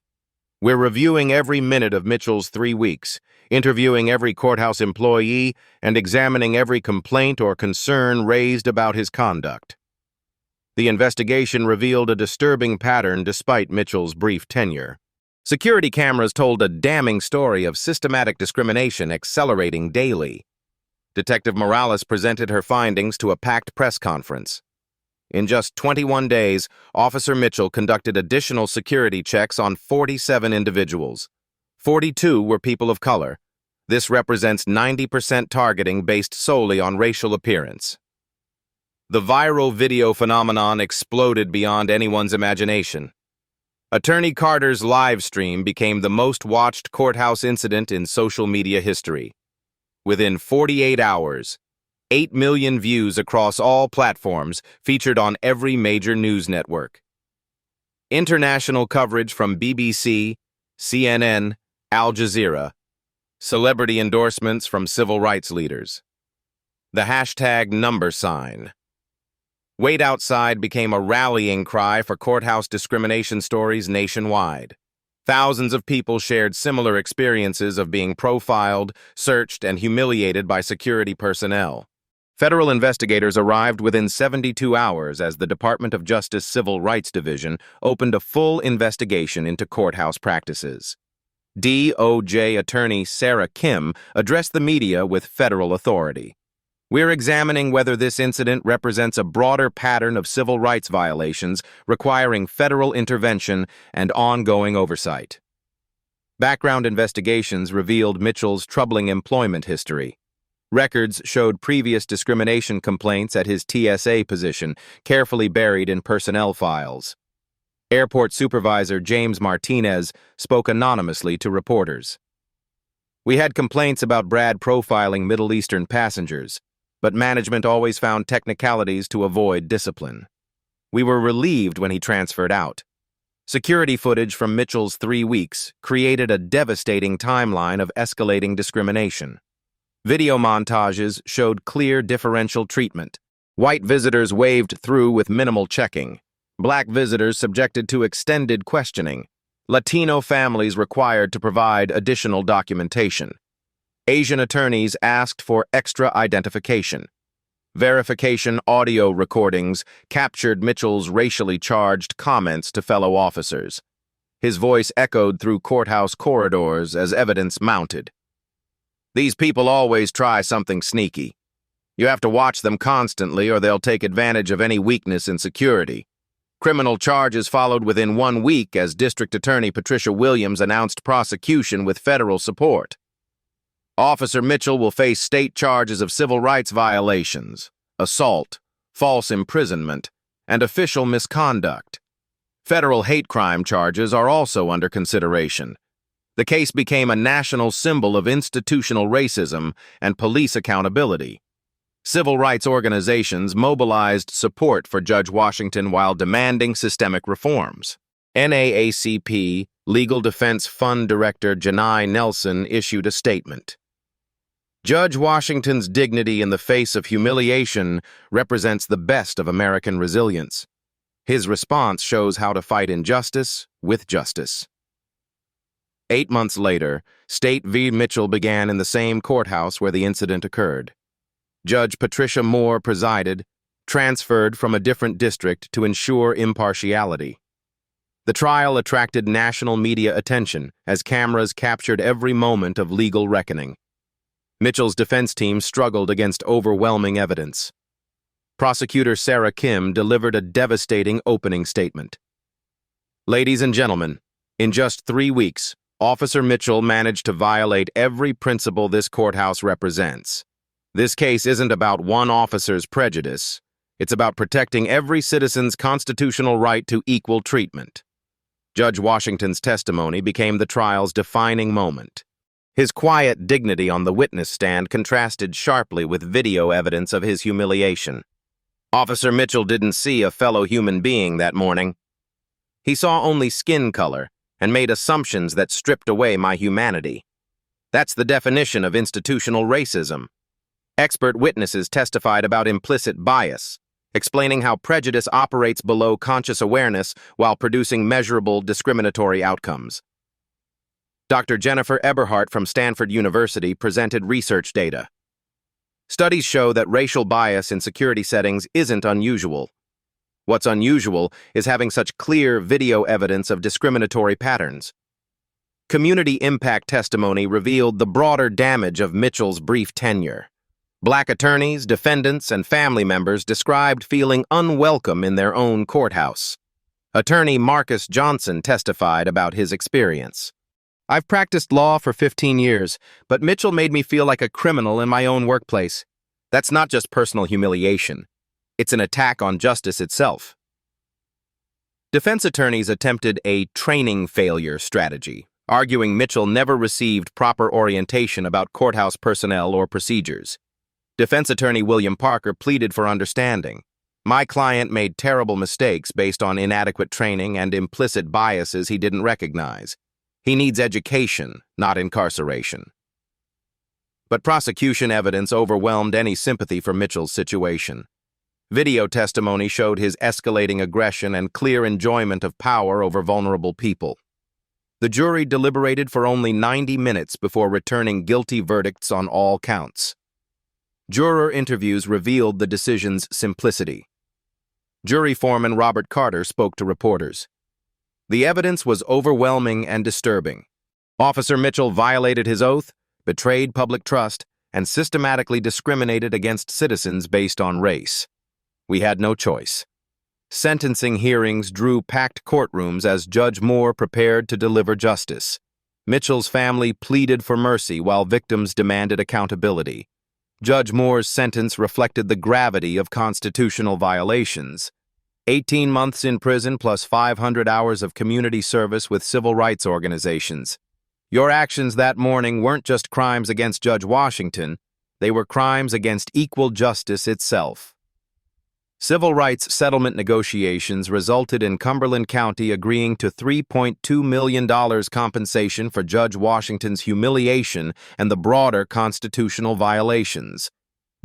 S1: We're reviewing every minute of Mitchell's 3 weeks, interviewing every courthouse employee, and examining every complaint or concern raised about his conduct. The investigation revealed a disturbing pattern despite Mitchell's brief tenure. Security cameras told a damning story of systematic discrimination accelerating daily. Detective Morales presented her findings to a packed press conference. In just 21 days, Officer Mitchell conducted additional security checks on 47 individuals. 42 were people of color. This represents 90% targeting based solely on racial appearance. The viral video phenomenon exploded beyond anyone's imagination. Attorney Carter's live stream became the most watched courthouse incident in social media history. Within 48 hours, 8 million views across all platforms, featured on every major news network. International coverage from BBC, CNN, Al Jazeera. Celebrity endorsements from civil rights leaders. The hashtag number sign. Wait Outside became a rallying cry for courthouse discrimination stories nationwide. Thousands of people shared similar experiences of being profiled, searched, and humiliated by security personnel. Federal investigators arrived within 72 hours as the Department of Justice Civil Rights Division opened a full investigation into courthouse practices. DOJ attorney Sarah Kim addressed the media with federal authority. We're examining whether this incident represents a broader pattern of civil rights violations requiring federal intervention and ongoing oversight. Background investigations revealed Mitchell's troubling employment history. Records showed previous discrimination complaints at his TSA position, carefully buried in personnel files. Airport supervisor James Martinez spoke anonymously to reporters. We had complaints about Brad profiling Middle Eastern passengers, but management always found technicalities to avoid discipline. We were relieved when he transferred out. Security footage from Mitchell's 3 weeks created a devastating timeline of escalating discrimination. Video montages showed clear differential treatment. White visitors waved through with minimal checking. Black visitors subjected to extended questioning. Latino families required to provide additional documentation. Asian attorneys asked for extra identification. Verification audio recordings captured Mitchell's racially charged comments to fellow officers. His voice echoed through courthouse corridors as evidence mounted. These people always try something sneaky. You have to watch them constantly or they'll take advantage of any weakness in security. Criminal charges followed within 1 week as District Attorney Patricia Williams announced prosecution with federal support. Officer Mitchell will face state charges of civil rights violations, assault, false imprisonment, and official misconduct. Federal hate crime charges are also under consideration. The case became a national symbol of institutional racism and police accountability. Civil rights organizations mobilized support for Judge Washington while demanding systemic reforms. NAACP Legal Defense Fund Director Janai Nelson issued a statement. Judge Washington's dignity in the face of humiliation represents the best of American resilience. His response shows how to fight injustice with justice. 8 months later, State v. Mitchell began in the same courthouse where the incident occurred. Judge Patricia Moore presided, transferred from a different district to ensure impartiality. The trial attracted national media attention as cameras captured every moment of legal reckoning. Mitchell's defense team struggled against overwhelming evidence. Prosecutor Sarah Kim delivered a devastating opening statement. Ladies and gentlemen, in just 3 weeks, Officer Mitchell managed to violate every principle this courthouse represents. This case isn't about one officer's prejudice. It's about protecting every citizen's constitutional right to equal treatment. Judge Washington's testimony became the trial's defining moment. His quiet dignity on the witness stand contrasted sharply with video evidence of his humiliation. Officer Mitchell didn't see a fellow human being that morning. He saw only skin color and made assumptions that stripped away my humanity. That's the definition of institutional racism. Expert witnesses testified about implicit bias, explaining how prejudice operates below conscious awareness while producing measurable discriminatory outcomes. Dr. Jennifer Eberhardt from Stanford University presented research data. Studies show that racial bias in security settings isn't unusual. What's unusual is having such clear video evidence of discriminatory patterns. Community impact testimony revealed the broader damage of Mitchell's brief tenure. Black attorneys, defendants, and family members described feeling unwelcome in their own courthouse. Attorney Marcus Johnson testified about his experience. "I've practiced law for 15 years, but Mitchell made me feel like a criminal in my own workplace. That's not just personal humiliation. It's an attack on justice itself." Defense attorneys attempted a training failure strategy, arguing Mitchell never received proper orientation about courthouse personnel or procedures. Defense attorney William Parker pleaded for understanding. "My client made terrible mistakes based on inadequate training and implicit biases he didn't recognize. He needs education, not incarceration." But prosecution evidence overwhelmed any sympathy for Mitchell's situation. Video testimony showed his escalating aggression and clear enjoyment of power over vulnerable people. The jury deliberated for only 90 minutes before returning guilty verdicts on all counts. Juror interviews revealed the decision's simplicity. Jury foreman Robert Carter spoke to reporters. "The evidence was overwhelming and disturbing. Officer Mitchell violated his oath, betrayed public trust, and systematically discriminated against citizens based on race. We had no choice." Sentencing hearings drew packed courtrooms as Judge Moore prepared to deliver justice. Mitchell's family pleaded for mercy while victims demanded accountability. Judge Moore's sentence reflected the gravity of constitutional violations. 18 months in prison plus 500 hours of community service with civil rights organizations. Your actions that morning weren't just crimes against Judge Washington, they were crimes against equal justice itself. Civil rights settlement negotiations resulted in Cumberland County agreeing to $3.2 million compensation for Judge Washington's humiliation and the broader constitutional violations.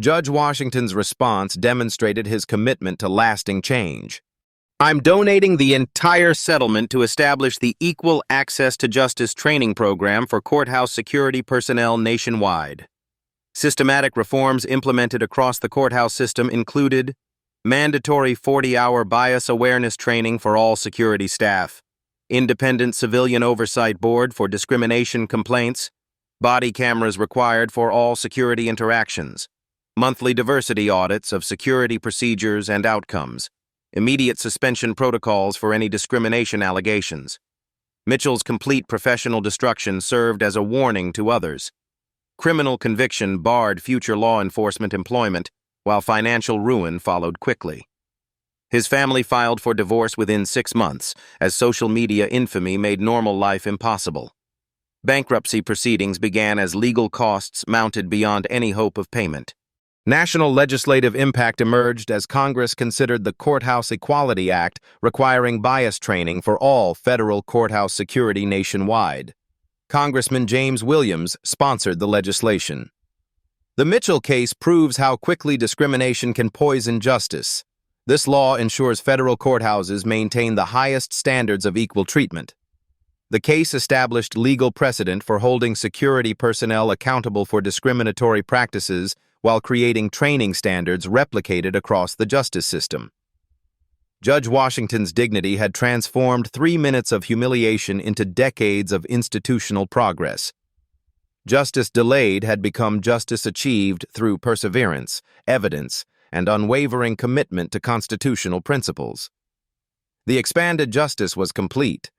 S1: Judge Washington's response demonstrated his commitment to lasting change. "I'm donating the entire settlement to establish the Equal Access to Justice training program for courthouse security personnel nationwide." Systematic reforms implemented across the courthouse system included mandatory 40-hour bias awareness training for all security staff, independent civilian oversight board for discrimination complaints, body cameras required for all security interactions, monthly diversity audits of security procedures and outcomes, immediate suspension protocols for any discrimination allegations. Mitchell's complete professional destruction served as a warning to others. Criminal conviction barred future law enforcement employment, while financial ruin followed quickly. His family filed for divorce within 6 months, as social media infamy made normal life impossible. Bankruptcy proceedings began as legal costs mounted beyond any hope of payment. National legislative impact emerged as Congress considered the Courthouse Equality Act requiring bias training for all federal courthouse security nationwide. Congressman James Williams sponsored the legislation. The Mitchell case proves how quickly discrimination can poison justice. This law ensures federal courthouses maintain the highest standards of equal treatment. The case established legal precedent for holding security personnel accountable for discriminatory practices while creating training standards replicated across the justice system. Judge Washington's dignity had transformed 3 minutes of humiliation into decades of institutional progress. Justice delayed had become justice achieved through perseverance, evidence, and unwavering commitment to constitutional principles. The expanded justice was complete,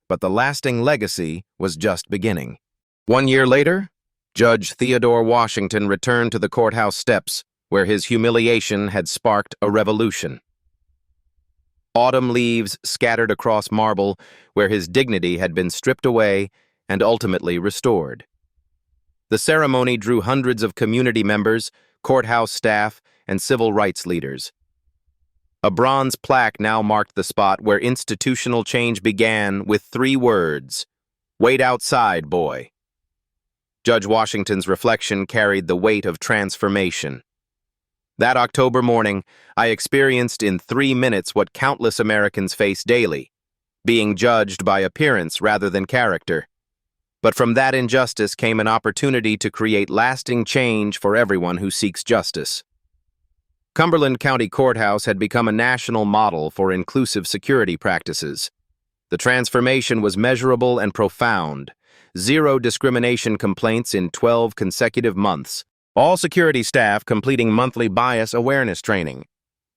S1: but the lasting legacy was just beginning. 1 year later, Judge Theodore Washington returned to the courthouse steps, where his humiliation had sparked a revolution. Autumn leaves scattered across marble, where his dignity had been stripped away and ultimately restored. The ceremony drew hundreds of community members, courthouse staff, and civil rights leaders. A bronze plaque now marked the spot where institutional change began with 3 words, "Wait outside, boy." Judge Washington's reflection carried the weight of transformation. That October morning, I experienced in 3 minutes what countless Americans face daily, being judged by appearance rather than character. But from that injustice came an opportunity to create lasting change for everyone who seeks justice. Cumberland County Courthouse had become a national model for inclusive security practices. The transformation was measurable and profound. 0 discrimination complaints in 12 consecutive months. All security staff completing monthly bias awareness training.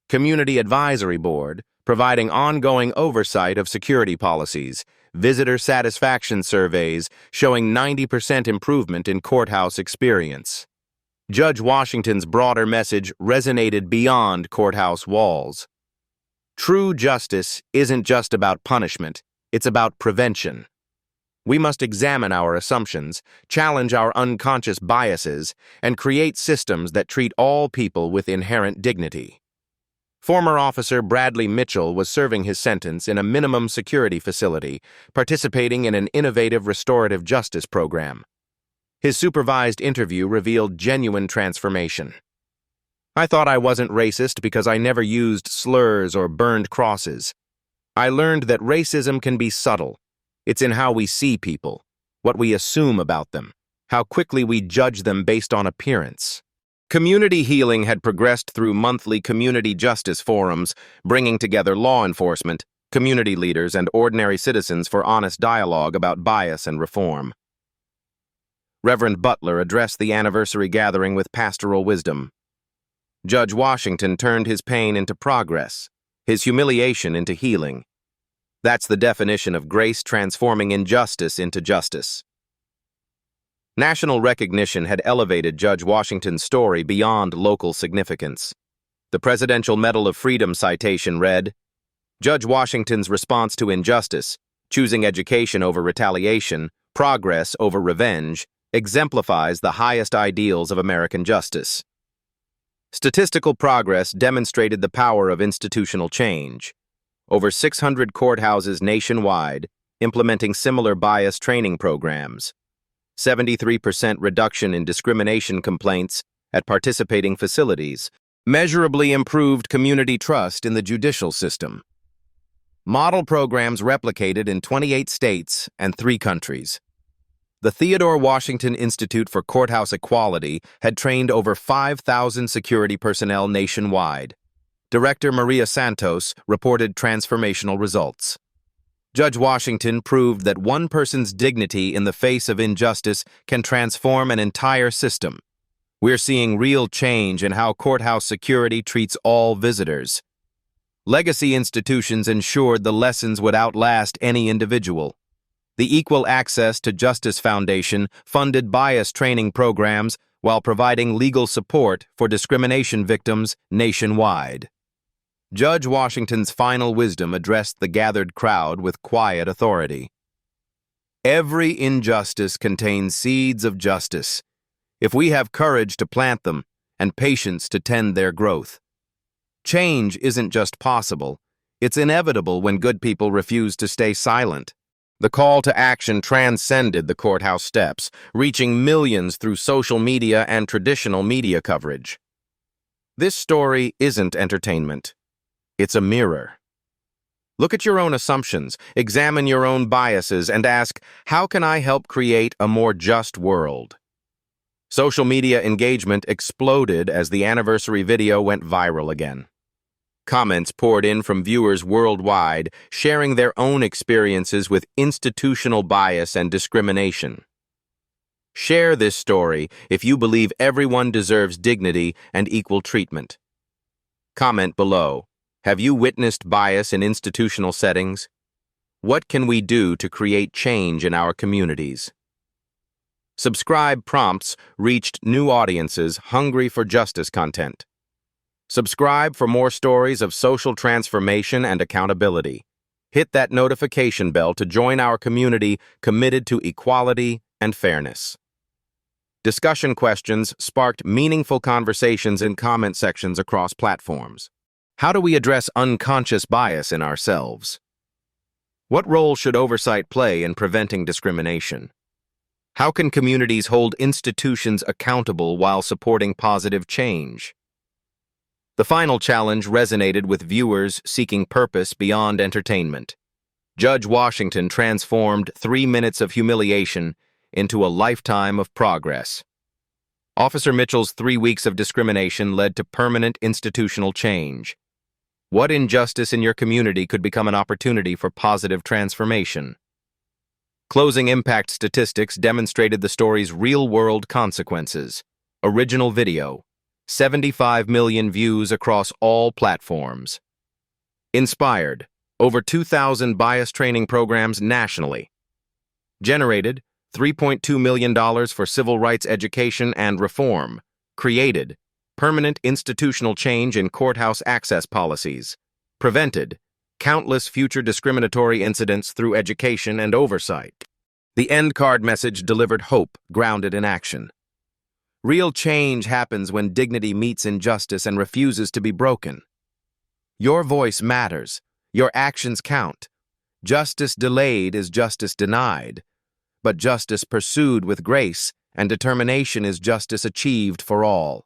S1: Community Advisory Board providing ongoing oversight of security policies. Visitor satisfaction surveys showing 90% improvement in courthouse experience. Judge Washington's broader message resonated beyond courthouse walls. True justice isn't just about punishment, it's about prevention. We must examine our assumptions, challenge our unconscious biases, and create systems that treat all people with inherent dignity. Former Officer Bradley Mitchell was serving his sentence in a minimum security facility, participating in an innovative restorative justice program. His supervised interview revealed genuine transformation. "I thought I wasn't racist because I never used slurs or burned crosses. I learned that racism can be subtle. It's in how we see people, what we assume about them, how quickly we judge them based on appearance." Community healing had progressed through monthly community justice forums, bringing together law enforcement, community leaders, and ordinary citizens for honest dialogue about bias and reform. Reverend Butler addressed the anniversary gathering with pastoral wisdom. Judge Washington turned his pain into progress, his humiliation into healing. That's the definition of grace transforming injustice into justice. National recognition had elevated Judge Washington's story beyond local significance. The Presidential Medal of Freedom citation read, "Judge Washington's response to injustice, choosing education over retaliation, progress over revenge, exemplifies the highest ideals of American justice." Statistical progress demonstrated the power of institutional change. Over 600 courthouses nationwide implementing similar bias training programs. 73% reduction in discrimination complaints at participating facilities, measurably improved community trust in the judicial system. Model programs replicated in 28 states and 3 countries. The Theodore Washington Institute for Courthouse Equality had trained over 5,000 security personnel nationwide. Director Maria Santos reported transformational results. Judge Washington proved that one person's dignity in the face of injustice can transform an entire system. We're seeing real change in how courthouse security treats all visitors. Legacy institutions ensured the lessons would outlast any individual. The Equal Access to Justice Foundation funded bias training programs while providing legal support for discrimination victims nationwide. Judge Washington's final wisdom addressed the gathered crowd with quiet authority. "Every injustice contains seeds of justice, if we have courage to plant them and patience to tend their growth. Change isn't just possible, it's inevitable when good people refuse to stay silent." The call to action transcended the courthouse steps, reaching millions through social media and traditional media coverage. This story isn't entertainment. It's a mirror. Look at your own assumptions, examine your own biases, and ask, how can I help create a more just world? Social media engagement exploded as the anniversary video went viral again. Comments poured in from viewers worldwide, sharing their own experiences with institutional bias and discrimination. Share this story if you believe everyone deserves dignity and equal treatment. Comment below. Have you witnessed bias in institutional settings? What can we do to create change in our communities? Subscribe prompts reached new audiences hungry for justice content. Subscribe for more stories of social transformation and accountability. Hit that notification bell to join our community committed to equality and fairness. Discussion questions sparked meaningful conversations in comment sections across platforms. How do we address unconscious bias in ourselves? What role should oversight play in preventing discrimination? How can communities hold institutions accountable while supporting positive change? The final challenge resonated with viewers seeking purpose beyond entertainment. Judge Washington transformed 3 minutes of humiliation into a lifetime of progress. Officer Mitchell's 3 weeks of discrimination led to permanent institutional change. What injustice in your community could become an opportunity for positive transformation? Closing impact statistics demonstrated the story's real-world consequences. Original video, 75 million views across all platforms. Inspired, over 2,000 bias training programs nationally. Generated, $3.2 million for civil rights education and reform. Created, permanent institutional change in courthouse access policies. Prevented, countless future discriminatory incidents through education and oversight. The end card message delivered hope grounded in action. Real change happens when dignity meets injustice and refuses to be broken. Your voice matters. Your actions count. Justice delayed is justice denied. But justice pursued with grace and determination is justice achieved for all.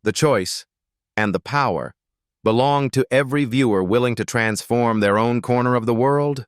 S1: The choice and the power belong to every viewer willing to transform their own corner of the world